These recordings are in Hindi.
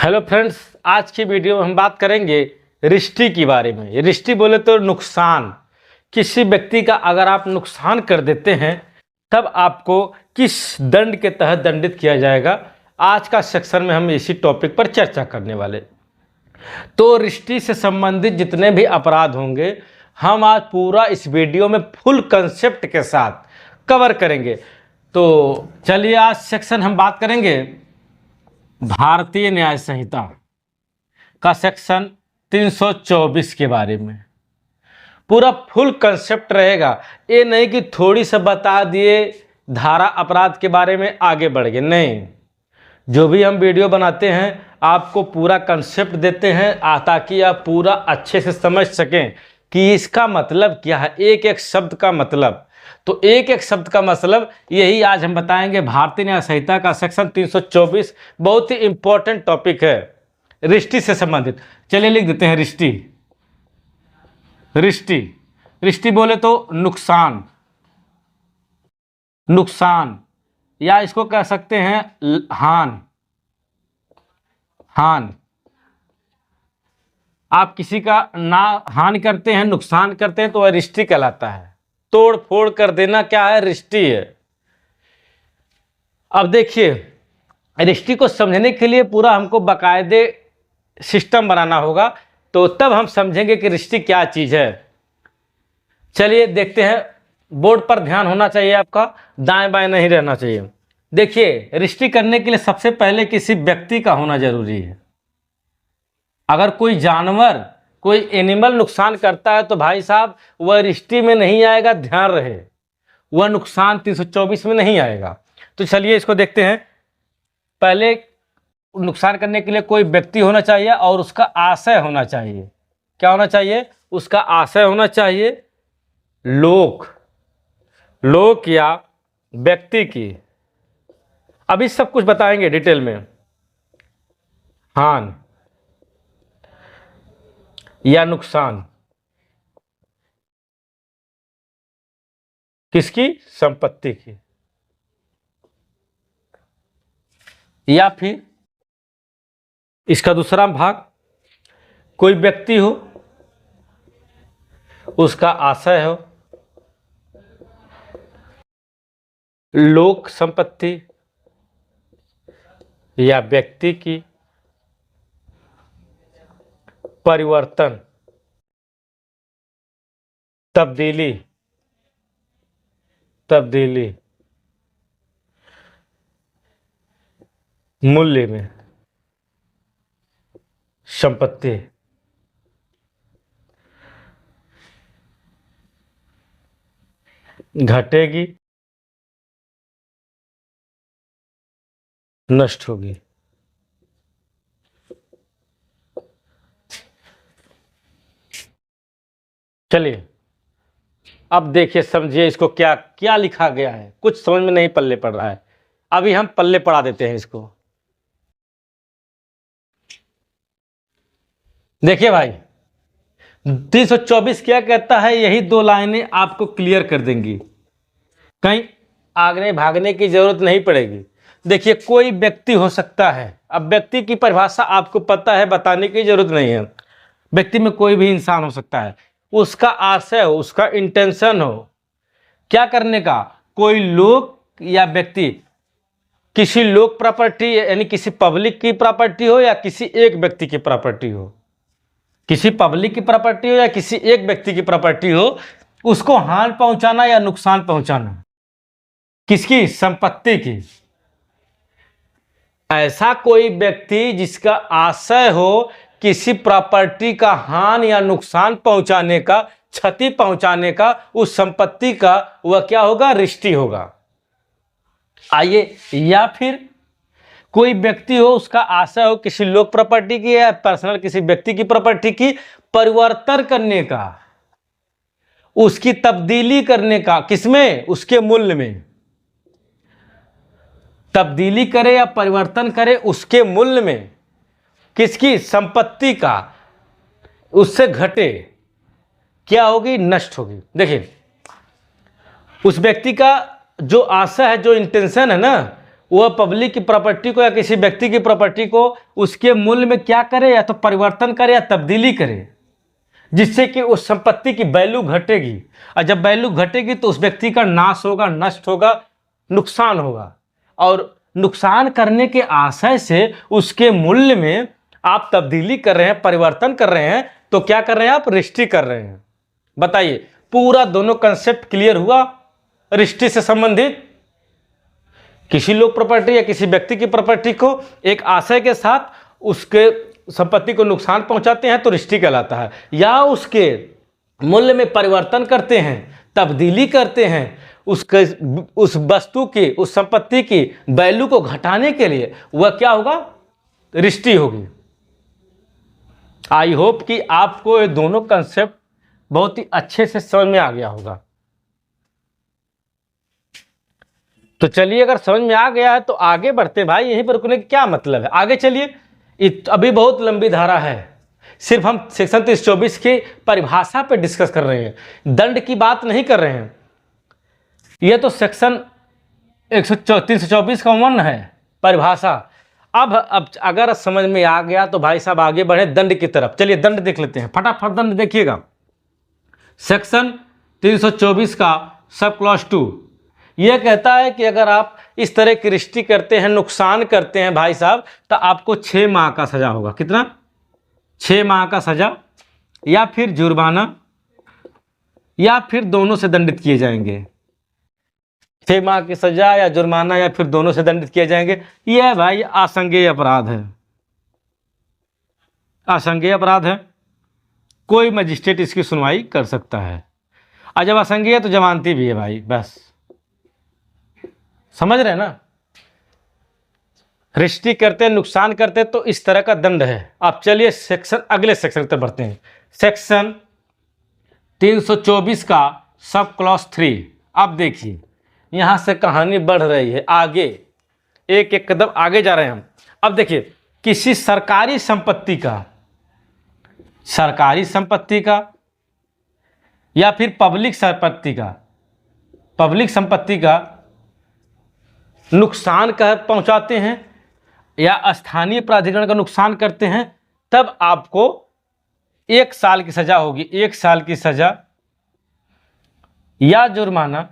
हेलो फ्रेंड्स, आज की वीडियो में हम बात करेंगे रिष्टी के बारे में। रिष्टी बोले तो नुकसान। किसी व्यक्ति का अगर आप नुकसान कर देते हैं तब आपको किस दंड के तहत दंडित किया जाएगा। आज का सेक्शन में हम इसी टॉपिक पर चर्चा करने वाले। तो रिष्टी से संबंधित जितने भी अपराध होंगे हम आज पूरा इस वीडियो में फुल कंसेप्ट के साथ कवर करेंगे। तो चलिए आज सेक्शन हम बात करेंगे भारतीय न्याय संहिता का सेक्शन 324 के बारे में। पूरा फुल कंसेप्ट रहेगा, ये नहीं कि थोड़ी सा बता दिए धारा अपराध के बारे में आगे बढ़ गए, नहीं। जो भी हम वीडियो बनाते हैं आपको पूरा कंसेप्ट देते हैं ताकि आप पूरा अच्छे से समझ सकें कि इसका मतलब क्या है, एक एक शब्द का मतलब। तो एक एक शब्द का मतलब यही आज हम बताएंगे। भारतीय न्याय संहिता का सेक्शन 324 बहुत ही इंपॉर्टेंट टॉपिक है रिष्टी से संबंधित। चलिए लिख देते हैं रिष्टी। रिष्टी रिष्टी बोले तो नुकसान, नुकसान या इसको कह सकते हैं हान। हान, आप किसी का ना हानि करते हैं, नुकसान करते हैं तो वह रिष्टी कहलाता है। तोड़ फोड़ कर देना क्या है, रिष्टी है। अब देखिए, रिष्टी को समझने के लिए पूरा हमको बाकायदे सिस्टम बनाना होगा, तो तब हम समझेंगे कि रिष्टी क्या चीज है। चलिए देखते हैं। बोर्ड पर ध्यान होना चाहिए आपका, दाएं बाएं नहीं रहना चाहिए। देखिए, रिष्टी करने के लिए सबसे पहले किसी व्यक्ति का होना जरूरी है। अगर कोई जानवर, कोई एनिमल नुकसान करता है तो भाई साहब वह रिष्टी में नहीं आएगा, ध्यान रहे, वह नुकसान 324 में नहीं आएगा। तो चलिए इसको देखते हैं। पहले नुकसान करने के लिए कोई व्यक्ति होना चाहिए और उसका आशय होना चाहिए। क्या होना चाहिए? उसका आशय होना चाहिए लोक, लोक या व्यक्ति की। अभी सब कुछ बताएंगे डिटेल में। हान या नुकसान किसकी? संपत्ति की। या फिर इसका दूसरा भाग, कोई व्यक्ति हो, उसका आशय हो लोक संपत्ति या व्यक्ति की परिवर्तन, तब्दीली, तब्दीली मूल्य में, संपत्ति घटेगी, नष्ट होगी। चलिए अब देखिए, समझिए इसको क्या क्या लिखा गया है। कुछ समझ में नहीं पल्ले पड़ रहा है, अभी हम पल्ले पड़ा देते हैं इसको। देखिए भाई, 324 क्या कहता है, यही दो लाइनें आपको क्लियर कर देंगी, कहीं आगे भागने की जरूरत नहीं पड़ेगी। देखिए, कोई व्यक्ति हो सकता है। अब व्यक्ति की परिभाषा आपको पता है, बताने की जरूरत नहीं है। व्यक्ति में कोई भी इंसान हो सकता है, उसका आशय हो, उसका इंटेंशन हो क्या करने का। कोई लोग या व्यक्ति किसी लोक प्रॉपर्टी यानी किसी पब्लिक की प्रॉपर्टी हो या किसी एक व्यक्ति की प्रॉपर्टी हो, किसी पब्लिक की प्रॉपर्टी हो या किसी एक व्यक्ति की प्रॉपर्टी हो, उसको हानि पहुंचाना या नुकसान पहुंचाना, किसकी? संपत्ति की। ऐसा कोई व्यक्ति जिसका आशय हो किसी प्रॉपर्टी का हानि या नुकसान पहुंचाने का, क्षति पहुंचाने का, उस संपत्ति का, वह क्या होगा? रिष्टी होगा। आइए, या फिर कोई व्यक्ति हो, उसका आशय हो किसी लोक प्रॉपर्टी की या पर्सनल किसी व्यक्ति की प्रॉपर्टी की परिवर्तन करने का, उसकी तब्दीली करने का, किसमें? उसके मूल्य में। तब्दीली करे या परिवर्तन करे उसके मूल्य में, किसकी? संपत्ति का, उससे घटे, क्या होगी? नष्ट होगी। देखिए, उस व्यक्ति का जो आशा है, जो इंटेंशन है ना, वह पब्लिक की प्रॉपर्टी को या किसी व्यक्ति की प्रॉपर्टी को उसके मूल्य में क्या करे, या तो परिवर्तन करे या तब्दीली करे, जिससे कि उस संपत्ति की वैल्यू घटेगी। और जब वैल्यू घटेगी तो उस व्यक्ति का नाश होगा, नष्ट होगा, नुकसान होगा। और नुकसान करने के आशय से उसके मूल्य में आप तब्दीली कर रहे हैं, परिवर्तन कर रहे हैं, तो क्या कर रहे हैं आप? रजिस्ट्री कर रहे हैं। बताइए, पूरा दोनों कंसेप्ट क्लियर हुआ रजिस्ट्री से संबंधित। किसी लोग प्रॉपर्टी या किसी व्यक्ति की प्रॉपर्टी को एक आशय के साथ उसके संपत्ति को नुकसान पहुंचाते हैं तो रजिस्ट्री कहलाता है, या उसके मूल्य में परिवर्तन करते हैं, तब्दीली करते हैं, उसके उस वस्तु की, उस संपत्ति की वैल्यू को घटाने के लिए, वह क्या होगा? रजिस्ट्री होगी। आई होप कि आपको ये दोनों कंसेप्ट बहुत ही अच्छे से समझ में आ गया होगा। तो चलिए, अगर समझ में आ गया है तो आगे बढ़ते भाई, यहीं पर रुकने का क्या मतलब है? आगे चलिए, अभी बहुत लंबी धारा है, सिर्फ हम सेक्शन 324 की परिभाषा पे डिस्कस कर रहे हैं, दंड की बात नहीं कर रहे हैं। यह तो सेक्शन 324 का 1 है, परिभाषा। अब अगर समझ में आ गया तो भाई साहब आगे बढ़े दंड की तरफ। चलिए दंड देख लेते हैं, फटाफट दंड देखिएगा। सेक्शन 324 का सब क्लॉज 2 यह कहता है कि अगर आप इस तरह की रजिस्ट्री करते हैं, नुकसान करते हैं भाई साहब, तो आपको 6 माह का सजा होगा। कितना? 6 माह का सजा, या फिर जुर्माना, या फिर दोनों से दंडित किए जाएंगे। 6 माह की सजा या जुर्माना या फिर दोनों से दंडित किए जाएंगे। यह भाई आसंज्ञेय अपराध है, आसंज्ञेय अपराध है। कोई मजिस्ट्रेट इसकी सुनवाई कर सकता है, और जब असंज्ञेय है तो जमानती भी है भाई। बस समझ रहे हैं ना? रजिस्ट्री करते, नुकसान करते तो इस तरह का दंड है। अब चलिए अगले सेक्शन की तरफ बढ़ते हैं। सेक्शन 324 का सब क्लॉज 3। अब देखिए, यहां से कहानी बढ़ रही है आगे, एक एक कदम आगे जा रहे हैं हम। अब देखिए, किसी सरकारी संपत्ति का या फिर पब्लिक संपत्ति का नुकसान पहुंचाते हैं या स्थानीय प्राधिकरण का नुकसान करते हैं, तब आपको 1 साल की सजा होगी। 1 साल की सजा या जुर्माना,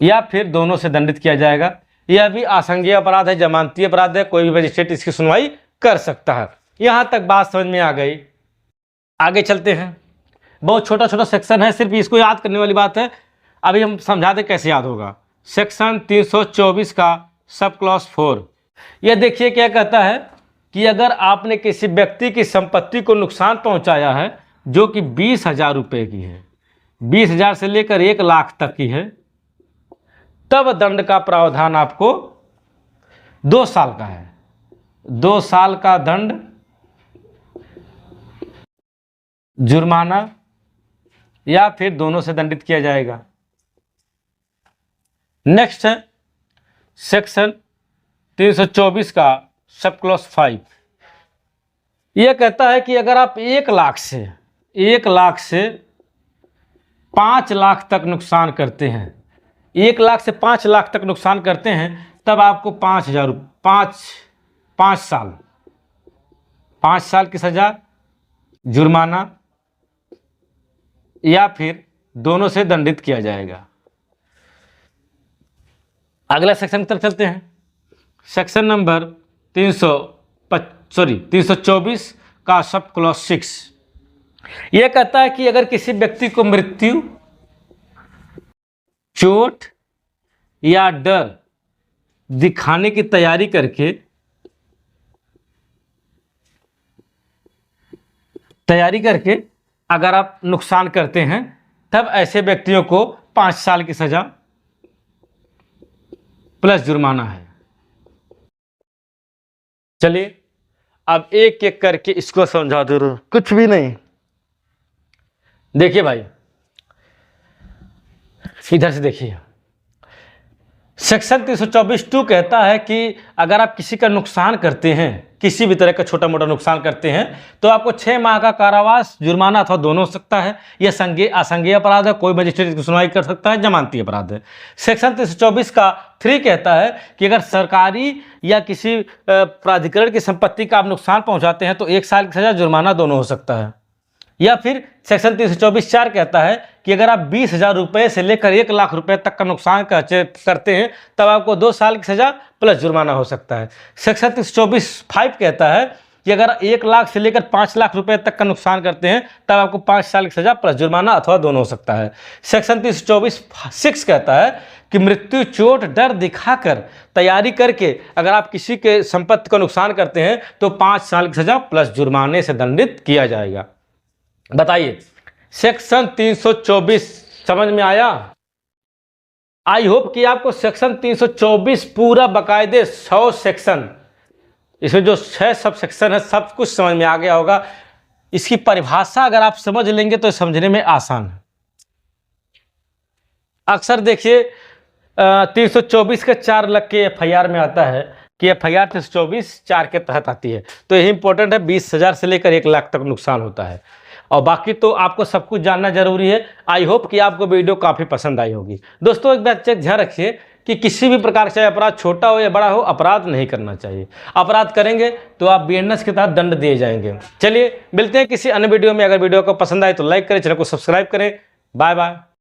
या फिर दोनों से दंडित किया जाएगा। यह भी आसंज्ञेय अपराध है, जमानती अपराध है, कोई भी मजिस्ट्रेट इसकी सुनवाई कर सकता है। यहां तक बात समझ में आ गई। आगे चलते हैं, बहुत छोटा छोटा सेक्शन है, सिर्फ इसको याद करने वाली बात है। अभी हम समझा दें कैसे याद होगा। सेक्शन 324 का सब क्लॉज 4, यह देखिए क्या कहता है कि अगर आपने किसी व्यक्ति की संपत्ति को नुकसान पहुंचाया है जो कि 20,000 रुपये की है, 20,000 से लेकर 1 लाख तक की है, तब दंड का प्रावधान आपको 2 साल का है। 2 साल का दंड, जुर्माना, या फिर दोनों से दंडित किया जाएगा। नेक्स्ट है सेक्शन 324 का सब क्लॉज 5। यह कहता है कि अगर आप 1 लाख से 5 लाख तक नुकसान करते हैं, 1 लाख से 5 लाख तक नुकसान करते हैं, तब आपको 5 साल की सजा, जुर्माना, या फिर दोनों से दंडित किया जाएगा। अगला सेक्शन की तरफ चलते हैं। सेक्शन नंबर 324 का सब क्लॉज 6 यह कहता है कि अगर किसी व्यक्ति को मृत्यु, चोट या डर दिखाने की तैयारी करके अगर आप नुकसान करते हैं, तब ऐसे व्यक्तियों को 5 साल की सजा प्लस जुर्माना है। चलिए अब एक एक करके इसको समझा दे रहा हूं, कुछ भी नहीं। देखिए भाई, इधर से देखिए, सेक्शन 324(2) कहता है कि अगर आप किसी का नुकसान करते हैं, किसी भी तरह का छोटा मोटा नुकसान करते हैं, तो आपको 6 माह का कारावास, जुर्माना अथवा दोनों हो सकता है। यह संज्ञेय असंज्ञेय अपराध है, कोई मजिस्ट्रेट की सुनवाई कर सकता है, जमानती अपराध है। सेक्शन 324 का 3 कहता है कि अगर सरकारी या किसी प्राधिकरण की संपत्ति का आप नुकसान पहुंचाते हैं तो 1 साल की सजा, जुर्माना दोनों हो सकता है। या फिर सेक्शन 324(4) कहता है कि अगर आप 20,000 रुपये से लेकर 1 लाख रुपए तक का नुकसान करते हैं तब आपको 2 साल की सजा प्लस जुर्माना हो सकता है। सेक्शन 324(5) कहता है कि अगर 1 लाख से लेकर 5 लाख रुपए तक का नुकसान करते हैं तब आपको 5 साल की सजा प्लस जुर्माना अथवा दोनों हो सकता है। सेक्शन 324(6) कहता है कि मृत्यु, चोट, डर दिखाकर, तैयारी करके अगर आप किसी के संपत्ति का नुकसान करते हैं तो 5 साल की सजा प्लस जुर्माने से दंडित किया जाएगा। बताइए, सेक्शन 324 समझ में आया? आई होप कि आपको सेक्शन 324 पूरा बकायदे 100 सेक्शन, इसमें जो 6 सब सेक्शन है, सब कुछ समझ में आ गया होगा। इसकी परिभाषा अगर आप समझ लेंगे तो समझने में आसान है। अक्सर देखिए 324 के 4 लग के FIR में आता है कि FIR 324 4 के तहत आती है, तो यही इंपॉर्टेंट है। 20,000 से लेकर 1 लाख तक नुकसान होता है, और बाकी तो आपको सब कुछ जानना जरूरी है। आई होप कि आपको वीडियो काफ़ी पसंद आई होगी। दोस्तों एक बात ध्यान रखिए कि किसी भी प्रकार से अपराध छोटा हो या बड़ा हो, अपराध नहीं करना चाहिए। अपराध करेंगे तो आप BNS के तहत दंड दिए जाएंगे। चलिए मिलते हैं किसी अन्य वीडियो में। अगर वीडियो को पसंद आए तो लाइक करें, चैनल को सब्सक्राइब करें। Bye bye.